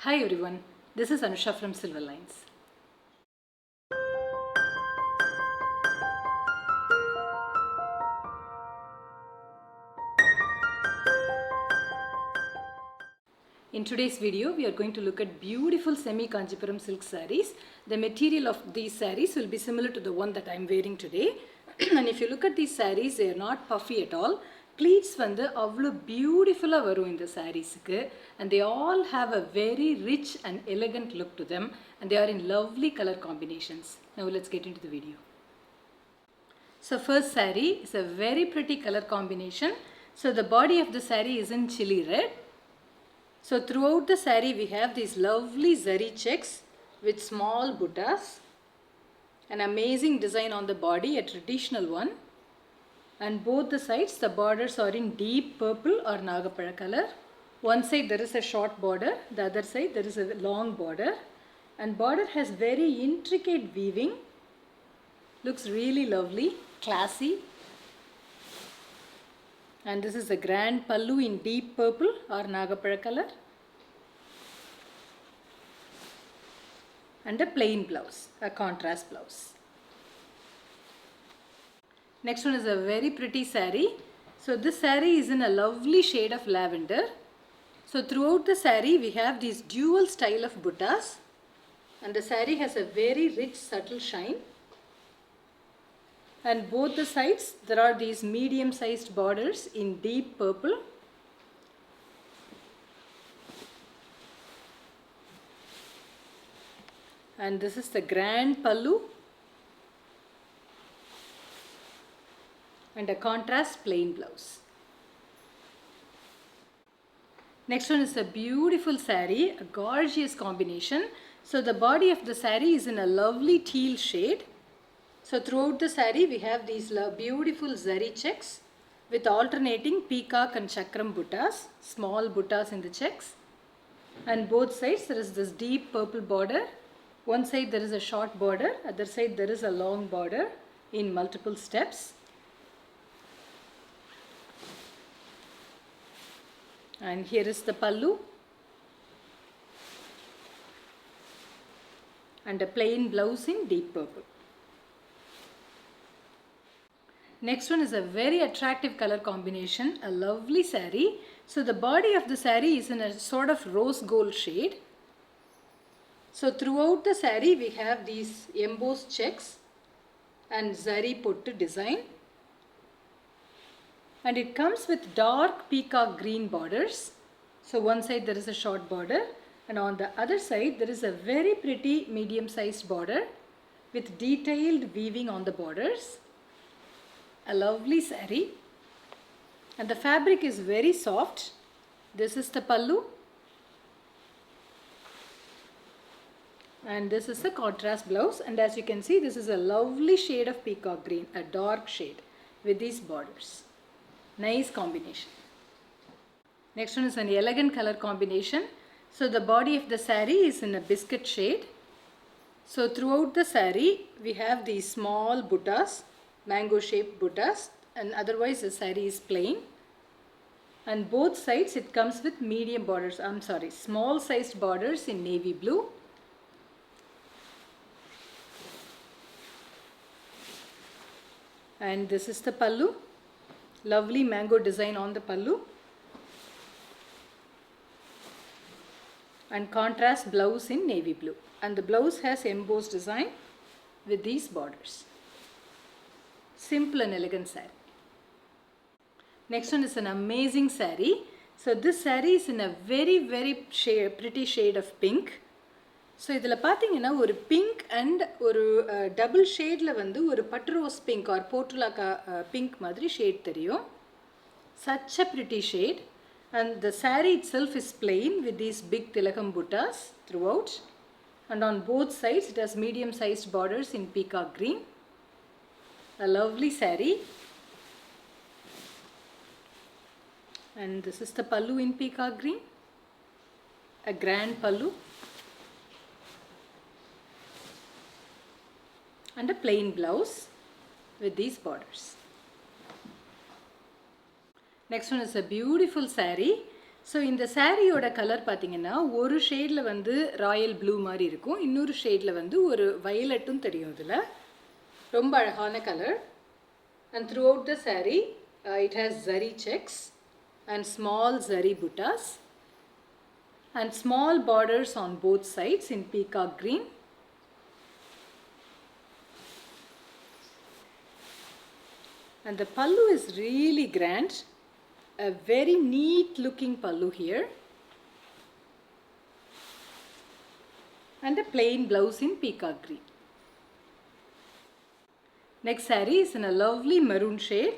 Hi everyone, this is Anusha from Silverlines. In today's video, we are going to look at beautiful semi-Kanchipuram silk sarees. The material of these sarees will be similar to the one that I am wearing today. And if you look at these sarees, they are not puffy at all. Pleats வந்து அவ்வளோ பியூட்டிஃபுல்லாக வரும் இந்த சாரீஸுக்கு, and they all have a very rich and elegant look to them, and they are in lovely color combinations. Now let's get into the video. So first saree is a very pretty color combination. So the body of the saree is in chili red. So throughout the saree we have these lovely zari checks with small buttas, an amazing design on the body, a traditional one. And both the sides, the borders are in deep purple or nagapazha color. One side there is a short border, the other side there is a long border. And border has very intricate weaving. Looks really lovely, classy. And this is a grand pallu in deep purple or nagapazha color. And a plain blouse, a contrast blouse. Next one is a very pretty saree. So this saree is in a lovely shade of lavender. So throughout the saree we have these dual style of buttas, and the saree has a very rich subtle shine. And both the sides there are these medium sized borders in deep purple. And this is the grand pallu and a contrast plain blouse. Next one is a beautiful saree, a gorgeous combination. So the body of the saree is in a lovely teal shade. So throughout the saree we have these beautiful zari checks with alternating peacock and chakram buttas, small buttas in the checks. And both sides there is this deep purple border. One side there is a short border, other side there is a long border in multiple steps. And here is the pallu and a plain blouse in deep purple. Next one is a very attractive color combination, a lovely saree. So the body of the saree is in a sort of rose gold shade. So throughout the saree we have these embossed checks and zari pottu design. And it comes with dark peacock green borders. So one side there is a short border, and on the other side there is a very pretty medium sized border with detailed weaving on the borders. A lovely saree, and the fabric is very soft. This is the pallu, and this is the contrast blouse. And as you can see, this is a lovely shade of peacock green, a dark shade with these borders. Nice combination. Next one is an elegant color combination. So the body of the saree is in a biscuit shade. So throughout the saree we have these small buttas, mango shaped buttas, and otherwise the saree is plain. And both sides it comes with medium borders, small sized borders in navy blue. And this is the pallu. Lovely mango design on the pallu, and contrast blouse in navy blue, and the blouse has embossed design with these borders. Simple and elegant saree. Next one is an amazing saree. So this saree is in a very pretty shade of pink. So இதில் பார்த்தீங்கன்னா ஒரு pink and ஒரு double ஷேடில் வந்து ஒரு பட்டு rose pink R போர்ட்டுலாக்கா pink மாதிரி shade தெரியும். Such a pretty shade, and the saree itself is plain with these big tilakam buttas throughout, and on both sides it has medium sized borders in peacock green. A lovely saree, and this is the pallu in peacock green, a grand pallu, and a plain blouse with these borders. Next one is a beautiful saree. So இந்த சாரியோட colour பார்த்தீங்கன்னா ஒரு ஷேடில் வந்து Royal blue மாதிரி இருக்கும், இன்னொரு ஷேடில் வந்து ஒரு வயலட்டும் தெரியும். இதில் ரொம்ப அழகான colour. And throughout the saree it has zari checks and small zari buttas and small borders on both sides in peacock green. And the pallu is really grand, a very neat looking pallu here, and a plain blouse in peacock green. Next saree is in a lovely maroon shade.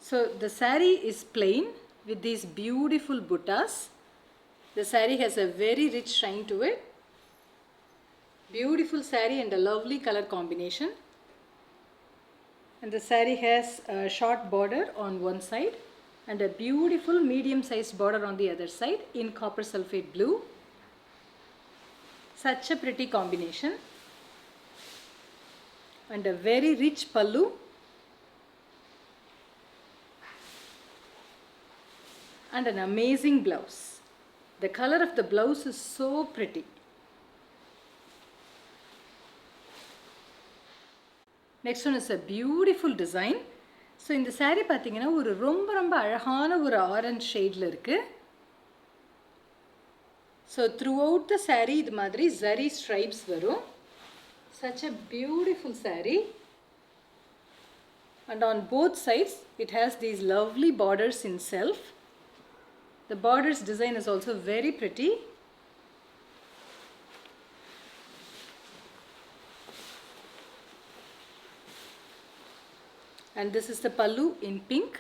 So the saree is plain with these beautiful buttas. The saree has a very rich shine to it. Beautiful saree and a lovely color combination. And the saree has a short border on one side and a beautiful medium sized border on the other side in copper sulphate blue. Such a pretty combination. And a very rich pallu. And an amazing blouse. The color of the blouse is so pretty. Next one is a beautiful design. So இந்த saree பார்த்தீங்கன்னா ஒரு ரொம்ப அழகான ஒரு orange ஷேடில் இருக்கு. So throughout the saree இது மாதிரி zari stripes வரும். Such a beautiful saree. And on both sides it has these lovely borders in self. The borders design is also very pretty. And this is the pallu in pink.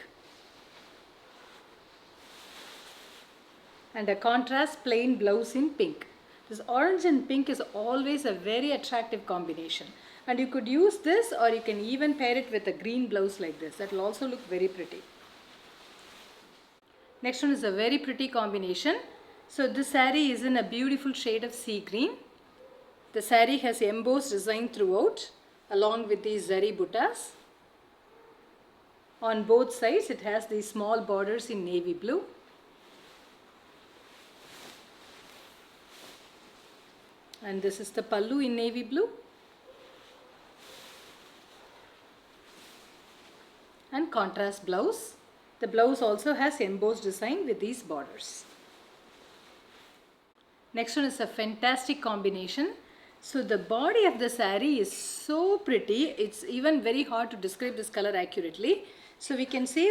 And a contrast plain blouse in pink. This orange and pink is always a very attractive combination. And you could use this or you can even pair it with a green blouse like this. That will also look very pretty. Next one is a very pretty combination. So this saree is in a beautiful shade of sea green. The saree has embossed design throughout along with these zari buttas. On both sides it has these small borders in navy blue. And this is the pallu in navy blue. And contrast blouse. The blouse also has embossed design with these borders. Next one is a fantastic combination. So the body of the saree is so pretty. It's even very hard to describe this color accurately. So we can say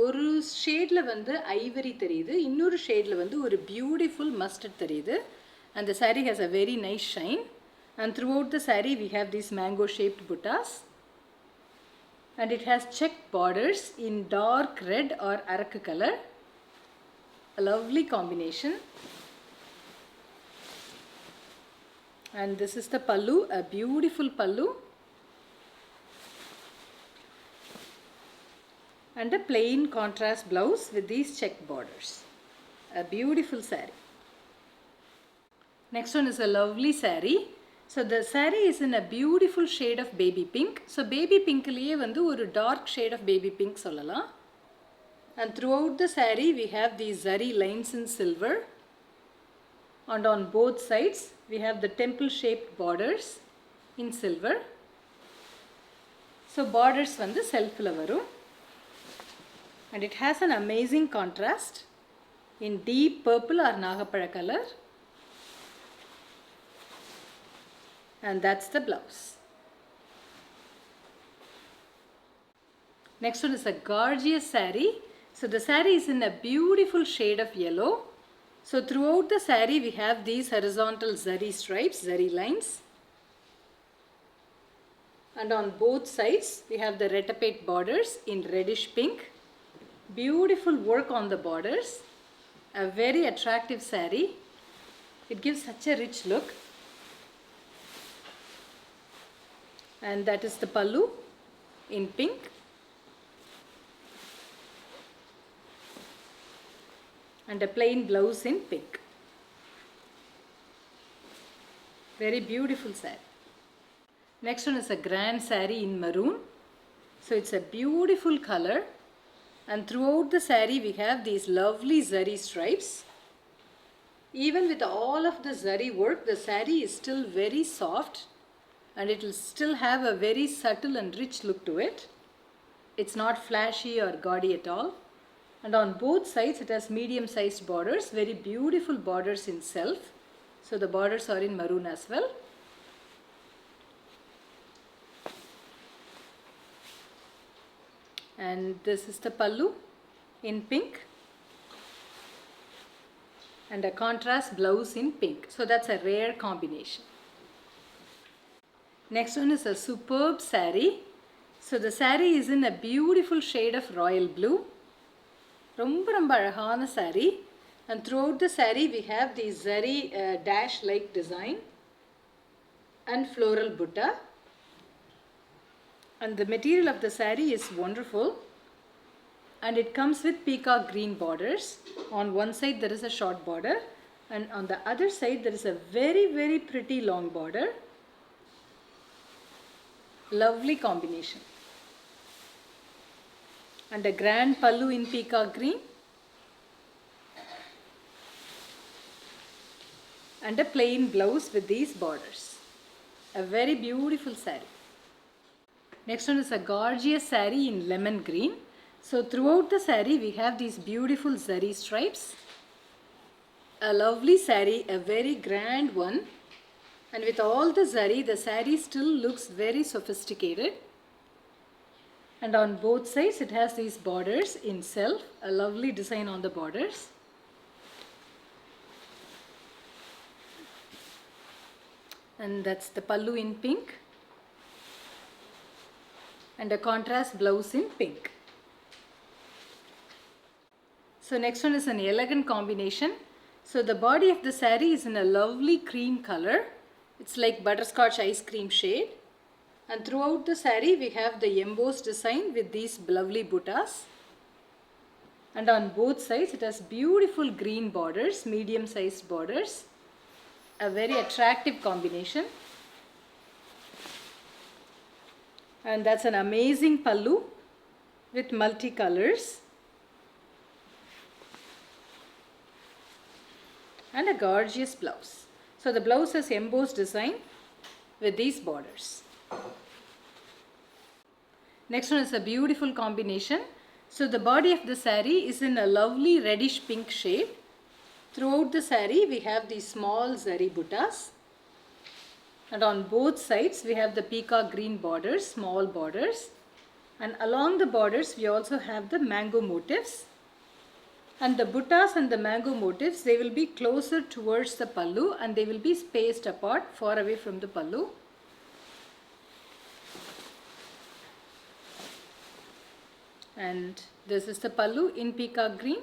ஒரு ஷேடில் வந்து Ivory தெரியுது, இன்னொரு ஷேடில் வந்து ஒரு beautiful mustard தெரியுது. And the saree has a very nice shine. And throughout the saree we have these mango shaped buttas. And it has checked borders in dark red or arak color. A lovely combination. And this is the pallu, a beautiful pallu. And a plain contrast blouse with these checked borders. A beautiful saree. Next one is a lovely saree. So the saree is in a beautiful shade of baby pink. So baby pink liye vandu oru dark shade of baby pink sollala. And throughout the saree we have these zari lines in silver. And on both sides we have the temple shaped borders in silver. So borders vandu self la varum. And it has an amazing contrast in deep purple or nagapazha color. And that's the blouse. Next one is a gorgeous saree. So the saree is in a beautiful shade of yellow. So throughout the saree we have these horizontal zari stripes, zari lines. And on both sides we have the retapete borders in reddish pink. Beautiful work on the borders. A very attractive saree. It gives such a rich look. And that is the pallu in pink. And a plain blouse in pink. Very beautiful saree. Next one is a grand saree in maroon. So it's a beautiful color. And throughout the saree we have these lovely zari stripes. Even with all of the zari work, the saree is still very soft and it will still have a very subtle and rich look to it. It's not flashy or gaudy at all. And on both sides it has medium sized borders, very beautiful borders in self. So the borders are in maroon as well. And this is the pallu in pink. And a contrast blouse in pink. So that's a rare combination. Next one is a superb saree. So the saree is in a beautiful shade of royal blue. Romba azhagana saree. And throughout the saree we have the zari dash like design and floral butta. And the material of the saree is wonderful. And it comes with peacock green borders. On one side there is a short border and on the other side there is a very pretty long border. Lovely combination. And a grand pallu in peacock green. And a plain blouse with these borders. A very beautiful saree. Next one is a gorgeous saree in lemon green. So throughout the saree we have these beautiful zari stripes. A lovely saree, a very grand one. And with all the zari, the saree still looks very sophisticated. And on both sides it has these borders in self, a lovely design on the borders. And that's the pallu in pink. And a contrast blouse in pink. So next one is an elegant combination. So the body of the saree is in a lovely cream color. It's like butterscotch ice cream shade. And throughout the saree we have the embossed design with these lovely buttas. And on both sides it has beautiful green borders, medium sized borders. A very attractive combination. And that's an amazing pallu with multicolors. And a gorgeous blouse. So the blouse has embossed design with these borders. Next one is a beautiful combination. So the body of the saree is in a lovely reddish pink shade. Throughout the saree we have these small zari buttas. And on both sides we have the peacock green borders, small borders. And along the borders we also have the mango motifs. And the buttas and the mango motifs, they will be closer towards the pallu and they will be spaced apart, far away from the pallu. And this is the pallu in peacock green.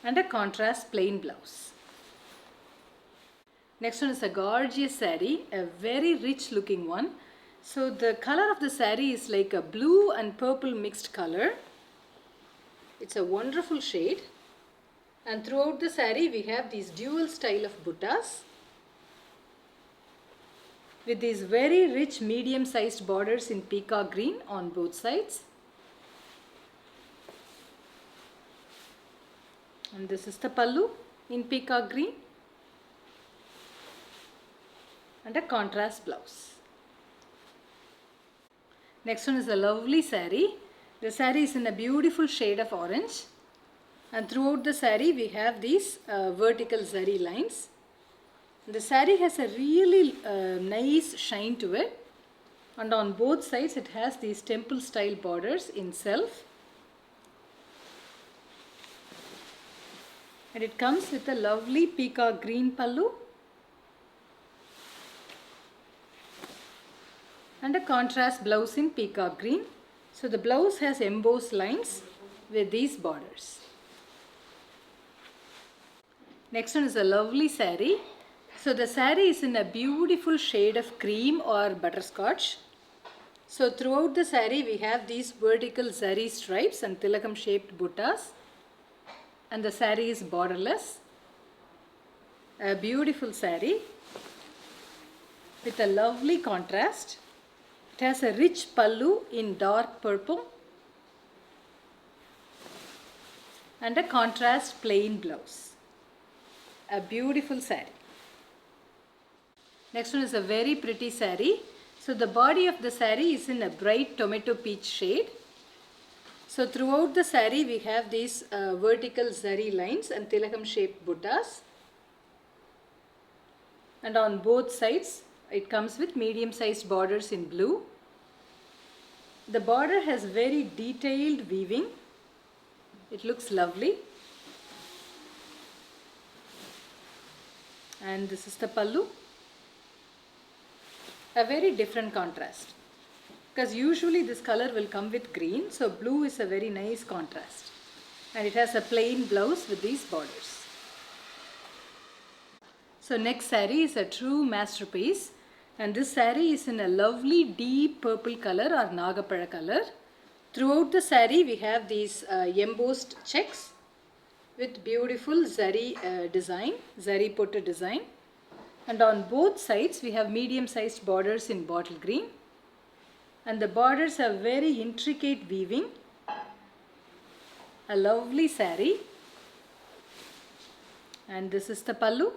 And a contrast plain blouse. Next one is a gorgeous saree, a very rich looking one. So the color of the saree is like a blue and purple mixed color. It's a wonderful shade. And throughout the saree we have these dual style of buttas. With these very rich medium sized borders in peacock green on both sides. And this is the pallu in peacock green. And a contrast blouse. Next one is a lovely saree. The saree is in a beautiful shade of orange. And throughout the saree we have these vertical zari lines. The saree has a really nice shine to it. And on both sides it has these temple style borders in self. And it comes with a lovely peacock green pallu. And a contrast blouse in peacock green. So the blouse has embossed lines with these borders. Next one is a lovely saree. So the saree is in a beautiful shade of cream or butterscotch. So throughout the saree we have these vertical zari stripes and tilakam shaped buttas. And the saree is borderless. A beautiful saree with a lovely contrast. It has a rich pallu in dark purple. and a contrast plain blouse. A beautiful saree. Next one is a very pretty saree. So the body of the saree is in a bright tomato peach shade. So throughout the saree we have these vertical zari lines and tilakam shaped buttas. And on both sides it comes with medium sized borders in blue. The border has very detailed weaving. It looks lovely. And this is the pallu. A very different contrast. Because usually this color will come with green. So blue is a very nice contrast. And it has a plain blouse with these borders. So next saree is a true masterpiece. And this saree is in a lovely deep purple color or nagapazha color. Throughout the saree we have these embossed checks with beautiful zari design, zari potta design. And on both sides we have medium sized borders in bottle green. And the borders have very intricate weaving. A lovely saree. And this is the pallu.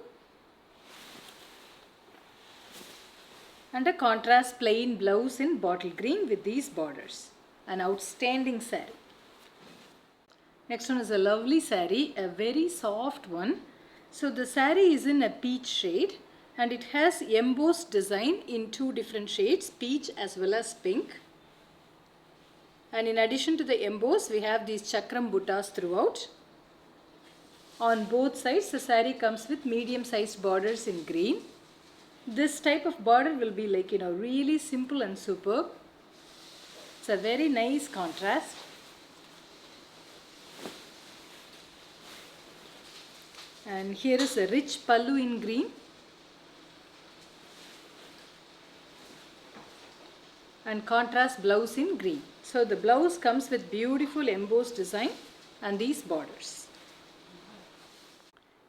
And a contrast plain blouse in bottle green with these borders. An outstanding saree. Next one is a lovely saree, a very soft one. So the saree is in a peach shade and it has embossed design in two different shades, peach as well as pink. And in addition to the emboss, we have these chakram buttas throughout. On both sides, the saree comes with medium sized borders in green. This type of border will be like, really simple and superb. It's a very nice contrast. And here is a rich pallu in green. And contrast blouse in green. So the blouse comes with beautiful embossed design and these borders.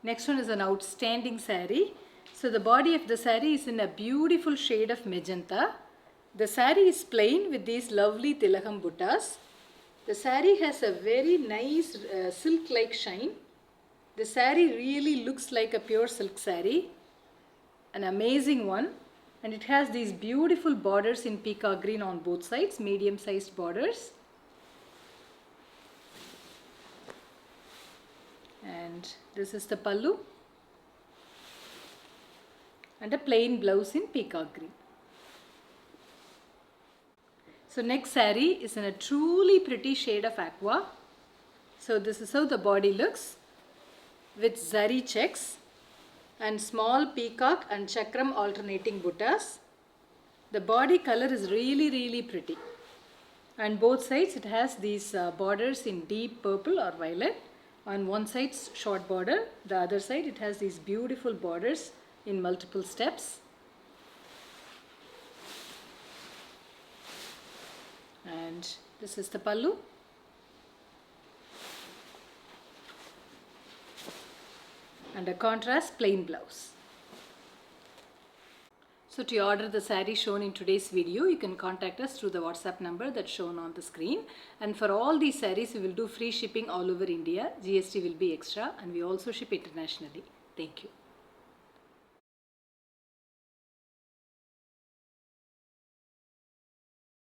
Next one is an outstanding saree. So the body of the saree is in a beautiful shade of magenta. The saree is plain with these lovely tilakam buttas. The saree has a very nice silk-like shine. The saree really looks like a pure silk saree. An amazing one. And it has these beautiful borders in peacock green on both sides, medium sized borders. And this is the pallu. And a plain blouse in peacock green. So next saree is in a truly pretty shade of aqua. So this is how the body looks with zari checks and small peacock and chakram alternating buttas. The body color is really pretty. And both sides it has these borders in deep purple or violet. On one side short border, the other side it has these beautiful borders in multiple steps. And this is the pallu. And a contrast plain blouse. So to order the saree shown in today's video, you can contact us through the WhatsApp number that's shown on the screen. And for all these sarees, we will do free shipping all over India. GST will be extra and we also ship internationally. Thank you.